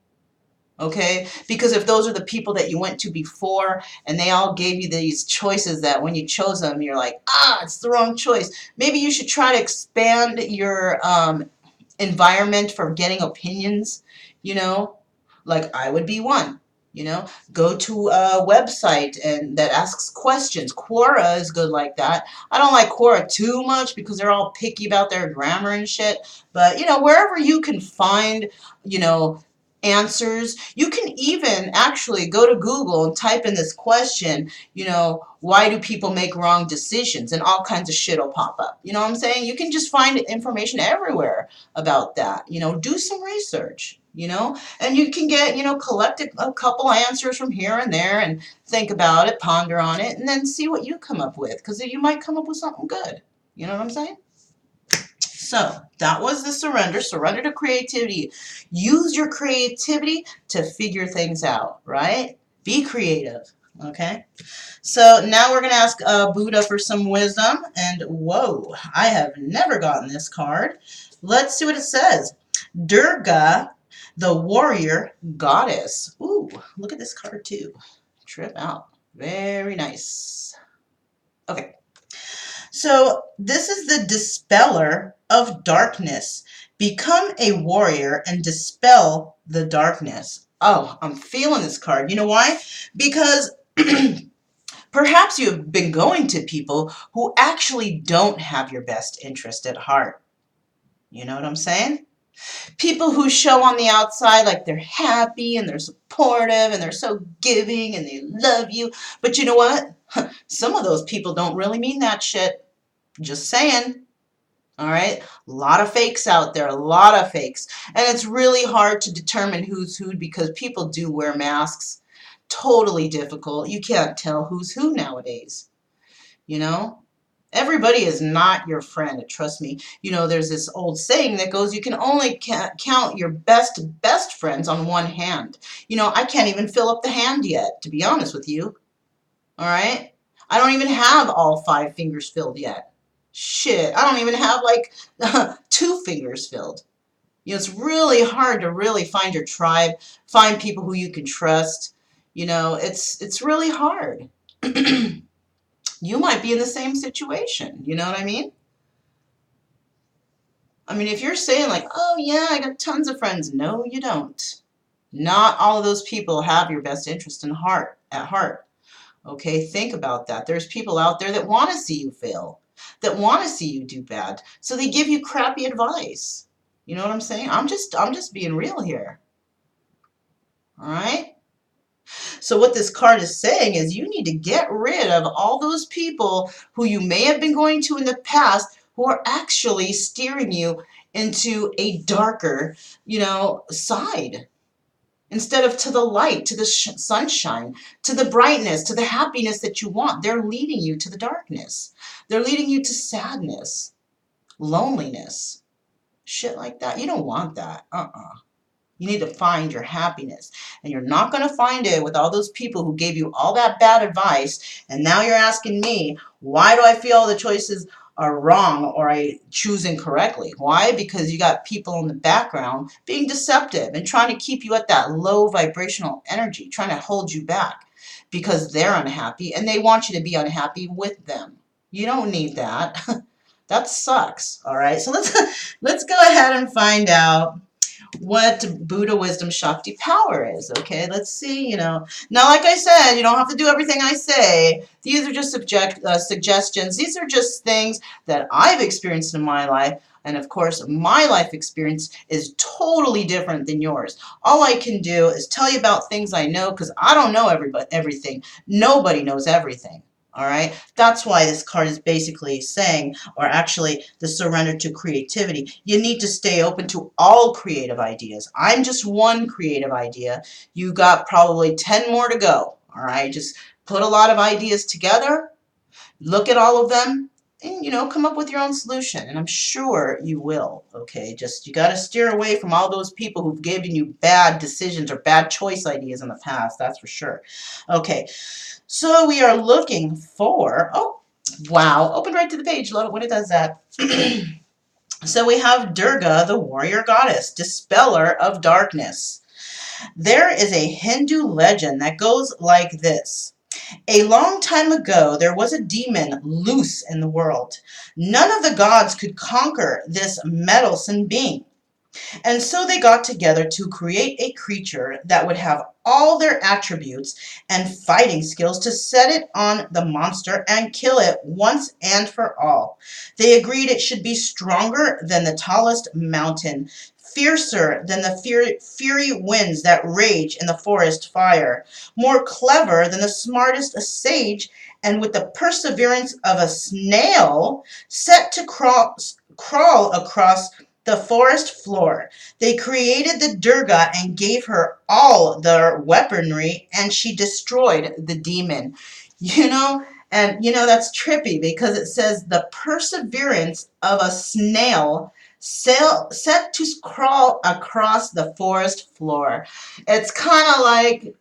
Okay, because if those are the people that you went to before and they all gave you these choices that when you chose them you're like, it's the wrong choice, maybe you should try to expand your environment for getting opinions, you know, like I would be one, go to a website and that asks questions. Quora is good like that. I don't like Quora too much because they're all picky about their grammar and shit, but wherever you can find, answers. You can even actually go to Google and type in this question, why do people make wrong decisions? And all kinds of shit will pop up. You know what I'm saying? You can just find information everywhere about that. Do some research, and you can get, collect a couple answers from here and there and think about it, ponder on it, and then see what you come up with, because you might come up with something good. You know what I'm saying? So that was the surrender. Surrender to creativity. Use your creativity to figure things out, right? Be creative, okay? So now we're going to ask Buddha for some wisdom. And whoa, I have never gotten this card. Let's see what it says. Durga, the warrior goddess. Ooh, look at this card too. Trip out. Very nice. Okay. So this is the dispeller of darkness. Become a warrior and dispel the darkness. Oh, I'm feeling this card. You know why? Because perhaps you have been going to people who actually don't have your best interest at heart. You know what I'm saying? People who show on the outside like they're happy and they're supportive and they're so giving and they love you. But you know what? Some of those people don't really mean that shit. Just saying. All right. A lot of fakes out there, a lot of fakes. And it's really hard to determine who's who because people do wear masks. Totally difficult. You can't tell who's who nowadays. Everybody is not your friend. Trust me. There's this old saying that goes, you can only count your best friends on one hand. I can't even fill up the hand yet, to be honest with you. All right. I don't even have all 5 fingers filled yet. Shit, I don't even have like 2 fingers filled. It's really hard to really find your tribe, find people who you can trust. It's really hard. You might be in the same situation. You know what I mean? I mean, if you're saying like, oh yeah, I got tons of friends. No, you don't. Not all of those people have your best interest at heart. Okay, think about that. There's people out there that want to see you fail, that want to see you do bad. So they give you crappy advice. You know what I'm saying? I'm just being real here. All right? So what this card is saying is you need to get rid of all those people who you may have been going to in the past who are actually steering you into a darker, side. Instead of to the light, to the sunshine, to the brightness, to the happiness that you want. They're leading you to the darkness. They're leading you to sadness, loneliness, shit like that. You don't want that. You need to find your happiness. And you're not going to find it with all those people who gave you all that bad advice. And now you're asking me, why do I feel the choices are wrong or I choose incorrectly? Why? Because you got people in the background being deceptive and trying to keep you at that low vibrational energy, trying to hold you back because they're unhappy and they want you to be unhappy with them. You don't need that. That sucks. All right. So let's go ahead and find out what Buddha Wisdom Shakti power is. Okay, let's see. Now, like I said, you don't have to do everything I say. These are just suggestions. These are just things that I've experienced in my life. And of course, my life experience is totally different than yours. All I can do is tell you about things I know because I don't know everything. Nobody knows everything. All right, that's why this card is basically saying, or actually the surrender to creativity. You need to stay open to all creative ideas. I'm just one creative idea. You got probably 10 more to go. All right, just put a lot of ideas together, look at all of them, and come up with your own solution. And I'm sure you will. Okay, just you got to steer away from all those people who've given you bad decisions or bad choice ideas in the past. That's for sure. Okay, so we are looking for. Oh, wow! Open right to the page. Love it when it does that. So we have Durga, the warrior goddess, dispeller of darkness. There is a Hindu legend that goes like this. A long time ago, there was a demon loose in the world. None of the gods could conquer this meddlesome being. And so they got together to create a creature that would have all their attributes and fighting skills to set it on the monster and kill it once and for all. They agreed it should be stronger than the tallest mountain, fiercer than the fiery winds that rage in the forest fire, more clever than the smartest sage, and with the perseverance of a snail set to crawl across the forest floor. They created the Durga and gave her all their weaponry, and she destroyed the demon. You know, and that's trippy because it says the perseverance of a snail set to crawl across the forest floor. It's kind of like,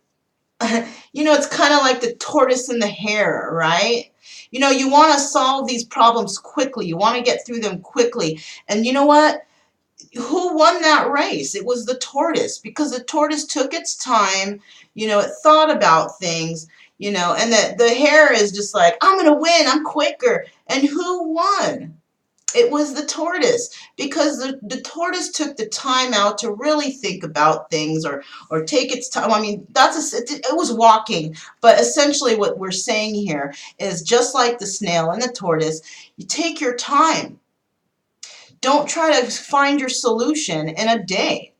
it's kind of like the tortoise and the hare, right? You want to solve these problems quickly. You want to get through them quickly. And you know what? Who won that race? It was the tortoise, because the tortoise took its time, it thought about things, and the hare is just like, I'm going to win, I'm quicker. And who won? It was the tortoise, because the tortoise took the time out to really think about things, or take its time. I mean, it was walking, but essentially what we're saying here is just like the snail and the tortoise, you take your time. Don't try to find your solution in a day.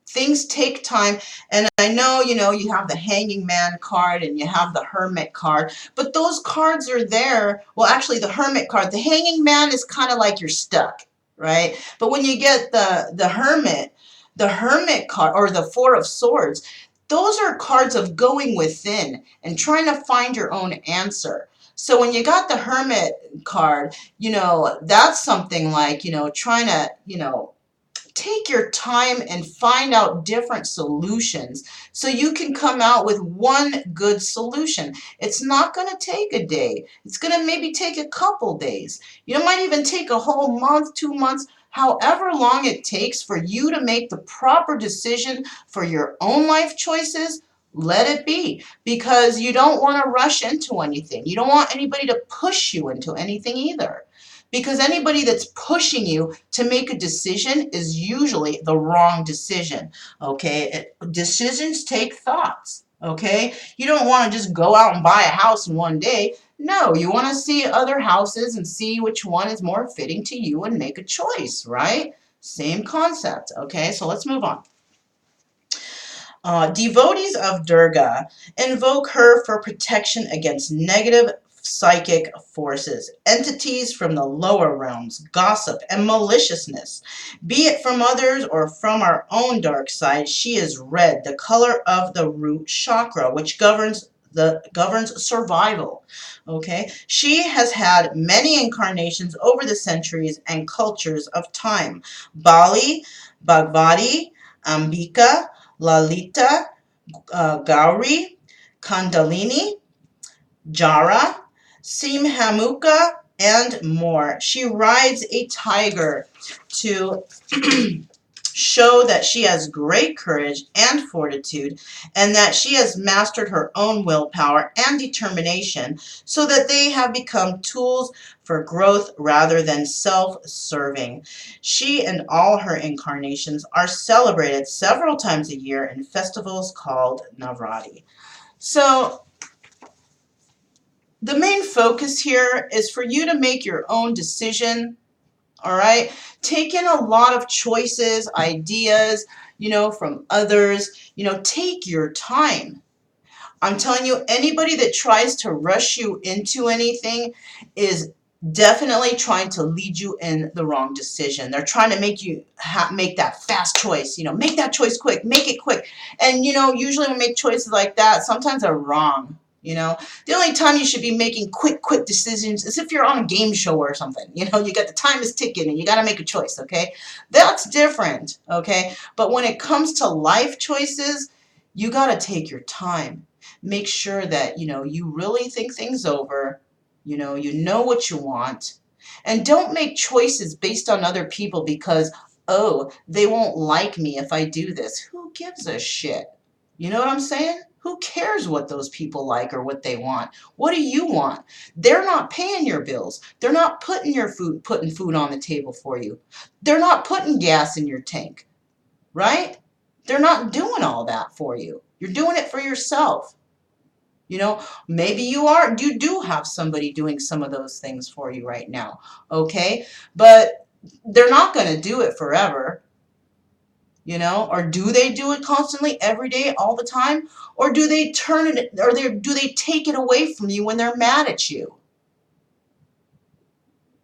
Things take time, and I know, you have the hanging man card and you have the hermit card, but those cards are there. Well, actually, the hermit card, the hanging man is kind of like you're stuck, right? But when you get the hermit card, or the four of swords, those are cards of going within and trying to find your own answer. So when you got the hermit card, that's something like, trying to, take your time and find out different solutions so you can come out with one good solution. It's not going to take a day. It's going to maybe take a couple days. It might even take a whole month, 2 months, however long it takes for you to make the proper decision for your own life choices. Let it be, because you don't want to rush into anything. You don't want anybody to push you into anything either. Because anybody that's pushing you to make a decision is usually the wrong decision, okay? Decisions take thoughts, okay? You don't want to just go out and buy a house in one day. No, you want to see other houses and see which one is more fitting to you and make a choice, right? Same concept, okay? So let's move on. Devotees of Durga invoke her for protection against negative psychic forces, entities from the lower realms, gossip, and maliciousness. Be it from others or from our own dark side, she is red, the color of the root chakra, which governs survival. Okay, she has had many incarnations over the centuries and cultures of time. Bali, Bhagavati, Ambika, Lalita, Gauri, Kundalini, Jara, Simhamuka, and more. She rides a tiger to show that she has great courage and fortitude, and that she has mastered her own willpower and determination, so that they have become tools for growth rather than self-serving. She and all her incarnations are celebrated several times a year in festivals called Navratri. So the main focus here is for you to make your own decision. All right, take in a lot of choices, ideas, from others. Take your time. I'm telling you, anybody that tries to rush you into anything is definitely trying to lead you in the wrong decision. They're trying to make you make that fast choice, make that choice quick, make it quick. And, usually when we make choices like that, sometimes they're wrong. The only time you should be making quick decisions is if you're on a game show or something. You got the time is ticking and you got to make a choice, okay? That's different, okay? But when it comes to life choices, you got to take your time. Make sure that, you really think things over. You know what you want. And don't make choices based on other people because, oh, they won't like me if I do this. Who gives a shit? You know what I'm saying? Who cares what those people like or what they want? What do you want? They're not paying your bills. They're not putting food on the table for you. They're not putting gas in your tank, right? They're not doing all that for you. You're doing it for yourself. Maybe you do have somebody doing some of those things for you right now, okay? But they're not going to do it forever, or do they do it constantly, every day, all the time? Or do they do they take it away from you when they're mad at you?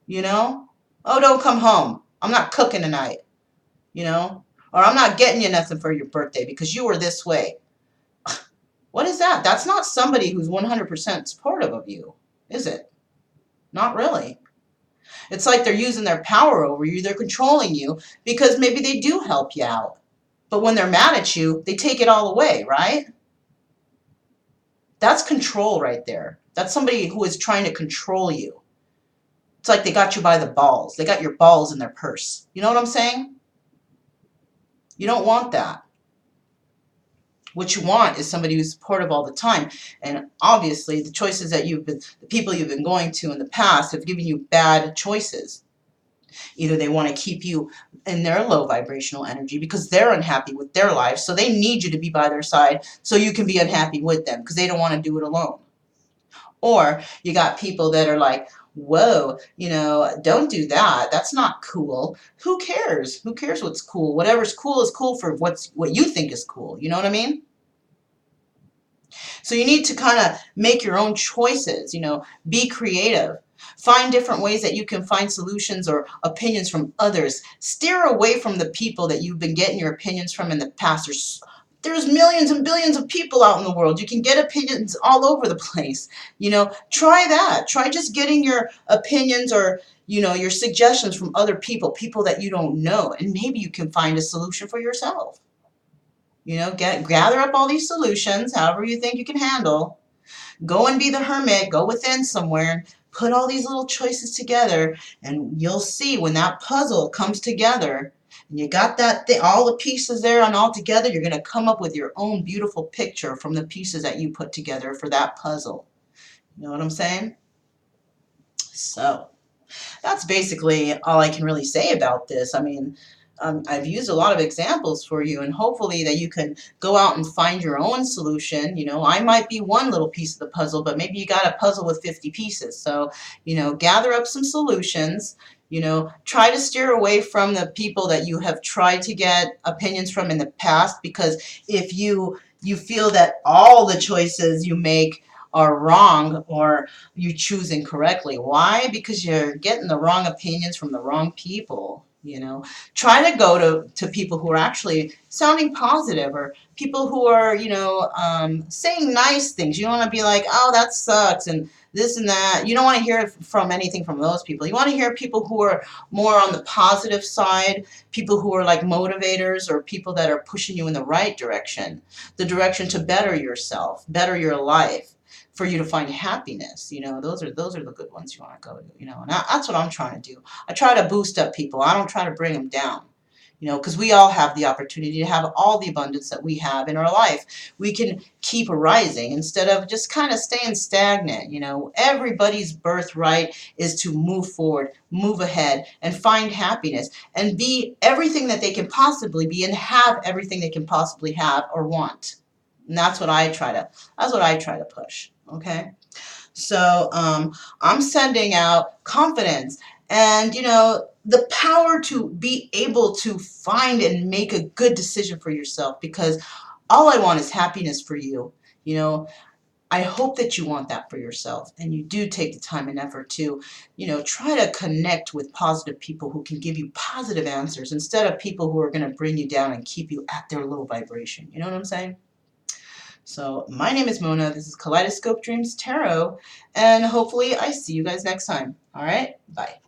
You know? Oh, don't come home. I'm not cooking tonight, you know? Or I'm not getting you nothing for your birthday because you were this way. What is that? That's not somebody who's 100% supportive of you, is it? Not really. It's like they're using their power over you. They're controlling you because maybe they do help you out. But when they're mad at you, they take it all away, right? That's control right there. That's somebody who is trying to control you. It's like they got you by the balls. They got your balls in their purse. You know what I'm saying? You don't want that. What you want is somebody who's supportive all the time. And obviously, the people you've been going to in the past have given you bad choices. Either they want to keep you in their low vibrational energy because they're unhappy with their life, so they need you to be by their side so you can be unhappy with them because they don't want to do it alone. Or you got people that are like, whoa, don't do that. That's not cool. Who cares? Who cares what's cool? Whatever's cool is cool for what you think is cool. You know what I mean? So you need to kind of make your own choices, be creative. Find different ways that you can find solutions or opinions from others. Steer away from the people that you've been getting your opinions from in the past. There's millions and billions of people out in the world. You can get opinions all over the place. Try that. Try just getting your opinions or, your suggestions from other people that you don't know, and maybe you can find a solution for yourself. Gather up all these solutions, however you think you can handle. Go and be the hermit. Go within somewhere. Put all these little choices together, and you'll see when that puzzle comes together, and you got that thing, all the pieces there and all together, you're going to come up with your own beautiful picture from the pieces that you put together for that puzzle. You know what I'm saying? So that's basically all I can really say about this. I mean, I've used a lot of examples for you, and hopefully that you can go out and find your own solution. I might be one little piece of the puzzle, but maybe you got a puzzle with 50 pieces. So, gather up some solutions. Try to steer away from the people that you have tried to get opinions from in the past, because if you feel that all the choices you make are wrong or you choose incorrectly. Why? Because you're getting the wrong opinions from the wrong people. Try to go to people who are actually sounding positive, or people who are, saying nice things. You don't want to be like, oh, that sucks, and this and that. You don't want to hear from anything from those people. You want to hear people who are more on the positive side, people who are like motivators, or people that are pushing you in the right direction, the direction to better yourself, better your life, for you to find happiness. Those are the good ones you want to go to. And that's what I'm trying to do. I try to boost up people. I don't try to bring them down. Because we all have the opportunity to have all the abundance that we have in our life. We can keep rising instead of just kind of staying stagnant. Everybody's birthright is to move forward, move ahead, and find happiness, and be everything that they can possibly be, and have everything they can possibly have or want. And that's what I try to push. Okay. So I'm sending out confidence and, the power to be able to find and make a good decision for yourself, because all I want is happiness for you. I hope that you want that for yourself, and you do take the time and effort to, try to connect with positive people who can give you positive answers instead of people who are going to bring you down and keep you at their low vibration. You know what I'm saying? So my name is Mona. This is Kaleidoscope Dreams Tarot, and hopefully I see you guys next time. All right? Bye.